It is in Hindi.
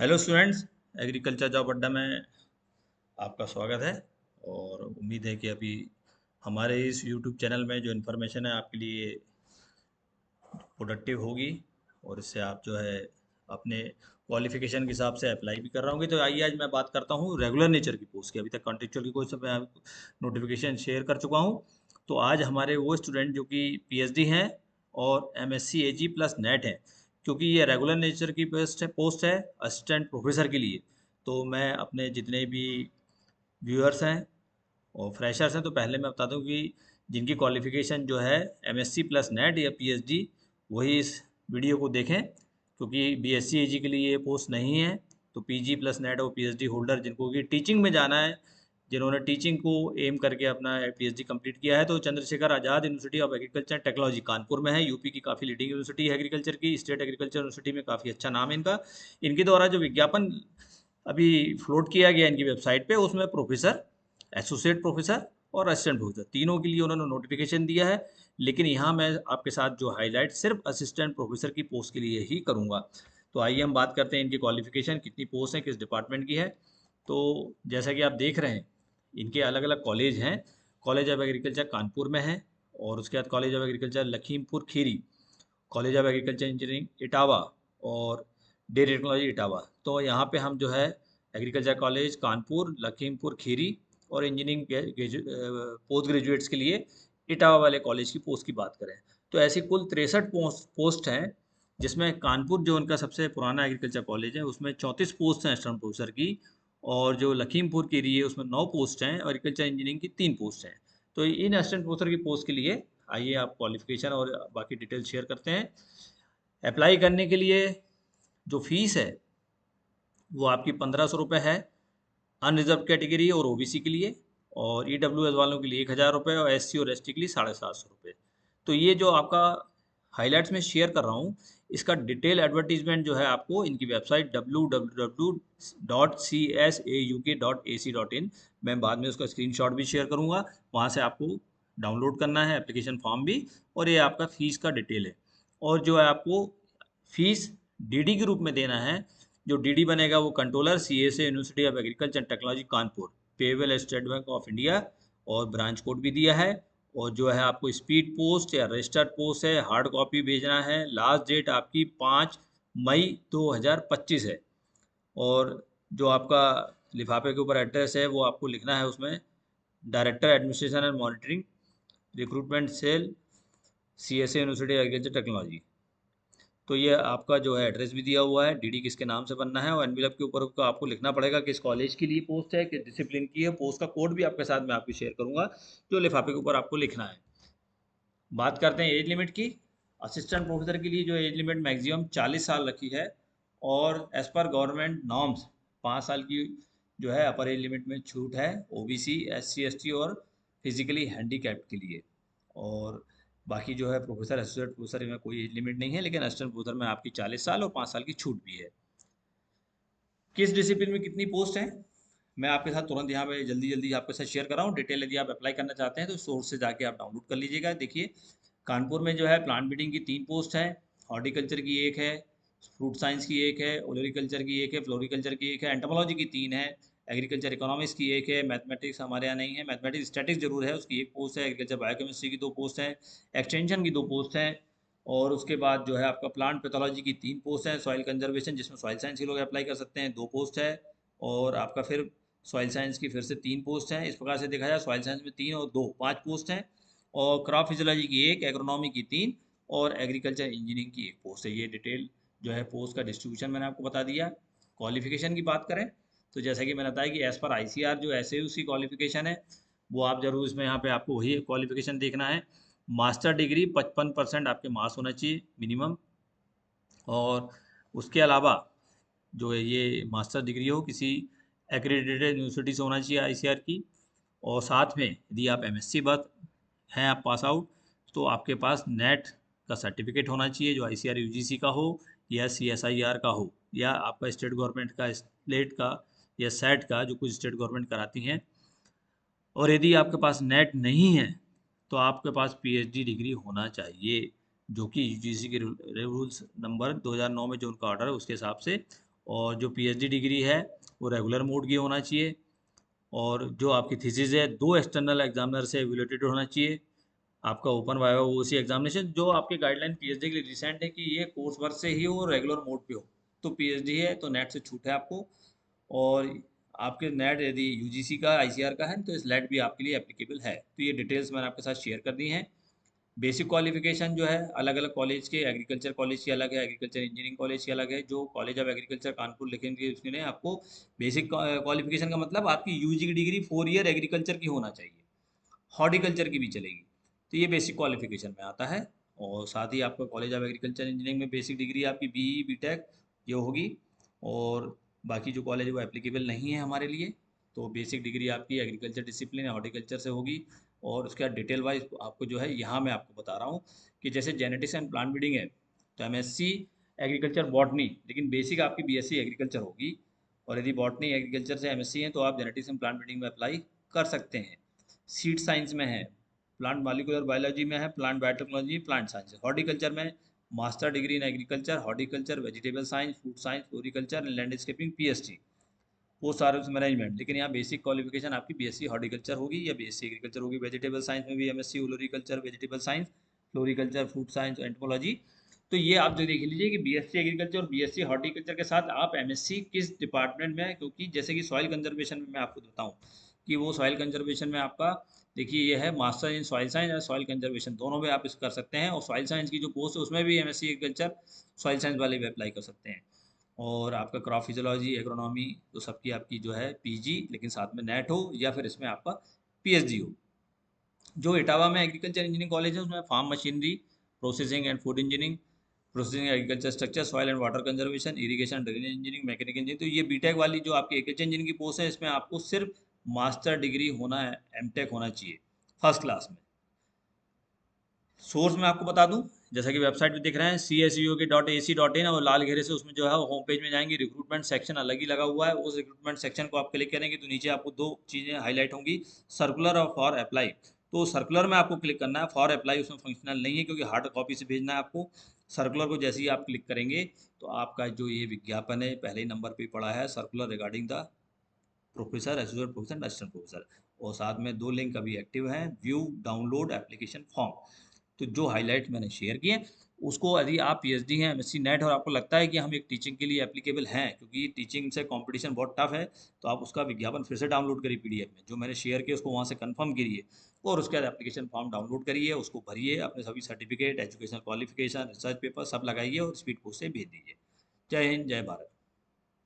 Hello students. एग्रीकल्चर जॉब अड्डा में आपका स्वागत है। और उम्मीद है कि अभी हमारे इस यूट्यूब चैनल में जो इन्फॉर्मेशन है आपके लिए प्रोडक्टिव होगी और इससे आप जो है अपने क्वालिफिकेशन के हिसाब से अप्लाई भी कर रहे होंगे। तो आइए आज मैं बात करता हूँ रेगुलर नेचर की पोस्ट की। अभी तक कॉन्ट्रेक्चुअल की कोई सब मैं नोटिफिकेशन शेयर कर चुका हूँ। तो आज हमारे वो स्टूडेंट जो कि पीएचडी हैं और एमएससी एजी प्लस नेट हैं, क्योंकि ये रेगुलर नेचर की पोस्ट है असिस्टेंट प्रोफेसर के लिए। तो मैं अपने जितने भी व्यूअर्स हैं और फ्रेशर्स हैं, तो पहले मैं बता दूं कि जिनकी क्वालिफ़िकेशन जो है एमएससी प्लस नेट या पीएचडी, वही इस वीडियो को देखें, क्योंकि बीएससी एजी के लिए ये पोस्ट नहीं है। तो पीजी प्लस नेट और पीएचडी होल्डर जिनको कि टीचिंग में जाना है, जिन्होंने टीचिंग को एम करके अपना पीएचडी कंप्लीट किया है, तो Chandrashekhar Azad university of agriculture technology Kanpur में है। यूपी की काफ़ी लीडिंग यूनिवर्सिटी है एग्रीकल्चर की, स्टेट एग्रीकल्चर यूनिवर्सिटी में काफ़ी अच्छा नाम है इनका। इनके द्वारा जो विज्ञापन अभी फ्लोट किया गया इनकी वेबसाइट पे, उसमें प्रोफेसर, एसोसिएट प्रोफेसर और असिस्टेंट प्रोफेसर तीनों के लिए उन्होंने नोटिफिकेशन दिया है। लेकिन यहाँ मैं आपके साथ जो हाईलाइट सिर्फ असिस्टेंट प्रोफेसर की पोस्ट के लिए ही करूँगा। तो आइए हम बात करते हैं इनकी क्वालिफिकेशन कितनी पोस्ट है, किस डिपार्टमेंट की है। तो जैसा कि आप देख रहे हैं, इनके अलग अलग कॉलेज हैं। कॉलेज ऑफ एग्रीकल्चर कानपुर में है, और उसके बाद college of agriculture Lakhimpur Kheri, college of agriculture engineering Etawah और डेयरी टेक्नोलॉजी इटावा। तो यहाँ पे हम जो है एग्रीकल्चर कॉलेज कानपुर, लखीमपुर खीरी और इंजीनियरिंग पोस्ट ग्रेजुएट्स के लिए इटावा वाले कॉलेज की पोस्ट की बात करें, तो ऐसी कुल 63 पोस्ट हैं, जिसमें कानपुर जो उनका सबसे पुराना एग्रीकल्चर कॉलेज है उसमें 34 पोस्ट हैं असिस्टेंट प्रोफेसर की। और जो लखीमपुर की रही है उसमें 9 पोस्ट हैं और एग्रीकल्चर इंजीनियरिंग की 3 पोस्ट हैं। तो इन असिस्टेंट प्रोफेसर की पोस्ट के लिए आइए आप क्वालिफिकेशन और बाकी डिटेल शेयर करते हैं। अप्लाई करने के लिए जो फीस है वो आपकी 1500 रुपये है अनरिजर्व कैटेगरी और ओबीसी के लिए, और ईडब्ल्यूएस वालों के लिए 1000 रुपये और एससी और एसटी के लिए 750 रुपये। तो ये जो आपका हाइलाइट्स में शेयर कर रहा हूँ, इसका डिटेल एडवर्टीजमेंट जो है आपको इनकी वेबसाइट www.csauk.ac.in, मैं बाद में उसका स्क्रीनशॉट भी शेयर करूँगा, वहाँ से आपको डाउनलोड करना है एप्लीकेशन फॉर्म भी। और ये आपका फ़ीस का डिटेल है। और जो है आपको फीस डीडी के रूप में देना है। जो डीडी बनेगा वो controller CSA university of agriculture technology Kanpur, payable state bank of India, और ब्रांच कोड भी दिया है। और जो है आपको स्पीड पोस्ट या रजिस्टर्ड पोस्ट है, हार्ड कॉपी भेजना है। लास्ट डेट आपकी 5 मई 2025 है। और जो आपका लिफाफे के ऊपर एड्रेस है वो आपको लिखना है उसमें, director administration and monitoring, recruitment cell, CSA university agriculture technology. तो ये आपका जो है एड्रेस भी दिया हुआ है, डीडी किसके नाम से बनना है, और एनवेलप के ऊपर तो आपको लिखना पड़ेगा किस कॉलेज के लिए पोस्ट है, किस डिसिप्लिन की है। पोस्ट का कोड भी आपके साथ में आपको शेयर करूंगा, जो लिफाफे के ऊपर आपको लिखना है। बात करते हैं एज लिमिट की। असिस्टेंट प्रोफेसर के लिए जो एज लिमिट मैक्सिमम 40 साल रखी है, और एज पर गवर्नमेंट नॉर्म्स 5 साल की जो है अपर एज लिमिट में छूट है ओबीसी, एससी, एसटी और फिजिकली हैंडीकैप्ड के लिए। और बाकी जो है प्रोफेसर, एसोसिएट प्रोफेसर में कोई एज लिमिट नहीं है, लेकिन असिस्टेंट प्रोफेसर में आपकी 40 साल और 5 साल की छूट भी है। किस डिसिप्लिन में कितनी पोस्ट है, मैं आपके साथ तुरंत यहाँ पे जल्दी जल्दी आपके साथ शेयर कर रहा हूँ। डिटेल यदि आप अप्लाई करना चाहते हैं तो सोर्स से जाके आप डाउनलोड कर लीजिएगा। देखिए, कानपुर में जो है प्लांट ब्रीडिंग की 3 पोस्ट है, हॉर्टिकल्चर की 1 है, फ्रूट साइंस की 1 है, ओलोरिकल्चर की 1 है, फ्लोरिकल्चर की 1 है, एंटोमोलॉजी की 3 है, एग्रीकल्चर इकोनॉमिक्स की 1 है, मैथमेटिक्स हमारे यहाँ नहीं है, मैथमेटिक्स स्टैटिक्स जरूर है, उसकी 1 पोस्ट है, एग्रीकल्चर बायोकेमिस्ट्री की 2 पोस्ट है, एक्सटेंशन की 2 पोस्ट हैं। और उसके बाद जो है आपका प्लांट पैथोलॉजी की 3 पोस्ट है, सॉइल कंजर्वेशन जिसमें सॉइल साइंस के लोग अप्लाई कर सकते हैं, 2 पोस्ट है। और आपका फिर सॉइल साइंस की फिर से 3 पोस्ट हैं। इस प्रकार से देखा जाए सॉइल साइंस में 3 और 2 5 पोस्ट हैं। और क्रॉप फिजियोलॉजी की 1, एग्रोनॉमी की 3 और एग्रीकल्चर इंजीनियरिंग की 1 पोस्ट है। ये डिटेल जो है पोस्ट का डिस्ट्रीब्यूशन मैंने आपको बता दिया। क्वालिफिकेशन की बात करें तो जैसा कि मैंने बताया कि एज़ पर आईसीआर जो एस की क्वालिफिकेशन है, वो आप जरूर इसमें यहाँ पे आपको वही क्वालिफिकेशन देखना है। मास्टर डिग्री 55% आपके मार्क्स होना चाहिए मिनिमम। और उसके अलावा जो है ये मास्टर डिग्री हो किसी एक्रेडिटेड यूनिवर्सिटी से होना चाहिए आईसीआर की। और साथ में यदि आप एमएससी बात हैं, आप पास आउट, तो आपके पास नेट का सर्टिफिकेट होना चाहिए जो आईसीआर यूजीसी का हो या सीएसआईआर का हो, या आपका स्टेट गवर्नमेंट का स्लेट का या सेट का, जो कुछ स्टेट गवर्नमेंट कराती हैं। और यदि आपके पास नेट नहीं है तो आपके पास पीएचडी डिग्री होना चाहिए, जो कि यूजीसी के रूल्स नंबर 2009 में जो उनका ऑर्डर है उसके हिसाब से। और जो पीएचडी डिग्री है वो रेगुलर मोड की होना चाहिए, और जो आपकी थीसिस है 2 एक्सटर्नल एग्जामिनर से एवेलुएटेड होना चाहिए। आपका ओपन वाइवा ओसी एग्जामिनेशन जो आपके गाइडलाइन पीएचडी के लिए रिसेंट है कि ये कोर्स वर्क से ही हो, रेगुलर मोड पे हो, तो पीएचडी है तो नेट से छूट है आपको। और आपके नेट यदि यूजीसी का आईसीआर का है तो इस नेट भी आपके लिए एप्लीकेबल है। तो ये डिटेल्स मैंने आपके साथ शेयर कर दी हैं। बेसिक क्वालिफिकेशन जो है अलग अलग कॉलेज के, एग्रीकल्चर कॉलेज की अलग है, एग्रीकल्चर इंजीनियरिंग कॉलेज की अलग है। जो कॉलेज ऑफ एग्रीकल्चर कानपुर लिखेंगे उसके लिए आपको बेसिक क्वालिफिकेशन का मतलब आपकी यूजी की डिग्री 4 ईयर एग्रीकल्चर की होना चाहिए, हॉर्टिकल्चर की भी चलेगी। तो ये बेसिक क्वालिफिकेशन में आता है। और साथ ही आपका कॉलेज ऑफ एग्रीकल्चर इंजीनियरिंग में बेसिक डिग्री आपकी बीई बीटेक ये होगी। और बाकी जो कॉलेज वो एप्लीकेबल नहीं है हमारे लिए, तो बेसिक डिग्री आपकी एग्रीकल्चर डिसिप्लिन या हॉर्टिकल्चर से होगी। और उसके बाद डिटेल वाइज आपको जो है यहाँ मैं आपको बता रहा हूँ कि जैसे जेनेटिक्स एंड प्लांट ब्रीडिंग है तो एमएससी एग्रीकल्चर बॉटनी, लेकिन बेसिक आपकी बीएससी एग्रीकल्चर होगी। और यदि बॉटनी एग्रीकल्चर से एमएससी है तो आप जेनेटिक्स एंड प्लांट ब्रीडिंग में अप्लाई कर सकते हैं। सीड साइंस में है, प्लांट मॉलिक्यूलर बायोलॉजी में है, plant biotechnology, plant science, horticulture में master degree in agriculture, horticulture, vegetable science, food science, floriculture and landscaping PhD, वो सारे मैनेजमेंट। लेकिन यहाँ बेसिक क्वालिफिकेशन आपकी बीएससी हॉर्टिकल्चर होगी या बीएससी एग्रीकल्चर होगी। वेजिटेबल साइंस में भी MSc floriculture, vegetable science, floriculture, food science, entomology. तो ये आप जो देख लीजिए कि बीएससी एग्रीकल्चर और बीएससी हॉर्टिकल्चर के साथ आप एमएससी किस डिपार्टमेंट में है, क्योंकि जैसे कि सॉइल कंजर्वेशन में मैं आपको बताऊँ कि वो सॉइल कंजर्वेशन में आपका देखिए ये है मास्टर इन सॉइल साइंस और सॉइल कंजर्वेशन, दोनों में आप इस कर सकते हैं। और सॉइल साइंस की जो पोस्ट है उसमें भी एमएससी एग्रीकल्चर सॉइल साइंस वाले भी अप्लाई कर सकते हैं। और आपका क्रॉप फिजियोलॉजी, एग्रोनॉमी तो सबकी आपकी जो है पीजी, लेकिन साथ में नेट हो या फिर इसमें आपका पीएचडी हो। जो इटावा में एग्रीकल्चर इंजीनियरिंग कॉलेज है उसमें farm machinery, processing and food engineering, processing agriculture structure, soil and water conservation, irrigation drainage engineering, mechanical engineering. तो ये बीटेक वाली जो आपकी एग्रीकल्चर इंजीनियरिंग की पोस्ट है इसमें आपको सिर्फ मास्टर डिग्री होना है, एमटेक होना चाहिए फर्स्ट क्लास में। सोर्स मैं आपको बता दूं, जैसा कि वेबसाइट पे दिख रहे हैं CSEO.ac.in, और लाल घेरे से उसमें जो है होम पेज में जाएंगे, रिक्रूटमेंट सेक्शन अलग ही लगा हुआ है। उस रिक्रूटमेंट सेक्शन को आप क्लिक करेंगे तो नीचे आपको दो चीज़ें हाईलाइट होंगी, सर्कुलर और फॉर अप्लाई। तो सर्कुलर में आपको क्लिक करना है, फॉर अप्लाई उसमें फंक्शनल नहीं है क्योंकि हार्ड कॉपी से भेजना है आपको। सर्कुलर को जैसे ही आप क्लिक करेंगे तो आपका जो ये विज्ञापन है पहले ही नंबर पे पड़ा है, circular regarding the professor, associate professor, assistant professor. और साथ में दो लिंक अभी एक्टिव हैं, व्यू डाउनलोड एप्लीकेशन फॉर्म। तो जो हाईलाइट मैंने शेयर किए उसको यदि आप पीएचडी हैं, एमएससी नेट, और आपको लगता है कि हम एक टीचिंग के लिए एप्लीकेबल हैं क्योंकि टीचिंग से कंपटीशन बहुत टफ है, तो आप उसका विज्ञापन फिर से डाउनलोड करिए पीडीएफ में, जो मैंने शेयर किया उसको वहाँ से कंफर्म करिए। और उसके बाद एप्लीकेशन फॉर्म डाउनलोड करिए, उसको भरिए, अपने सभी certificate, educational qualification, research paper सब लगाइए और स्पीड पोस्ट से भेज दीजिए। जय हिंद, जय भारत।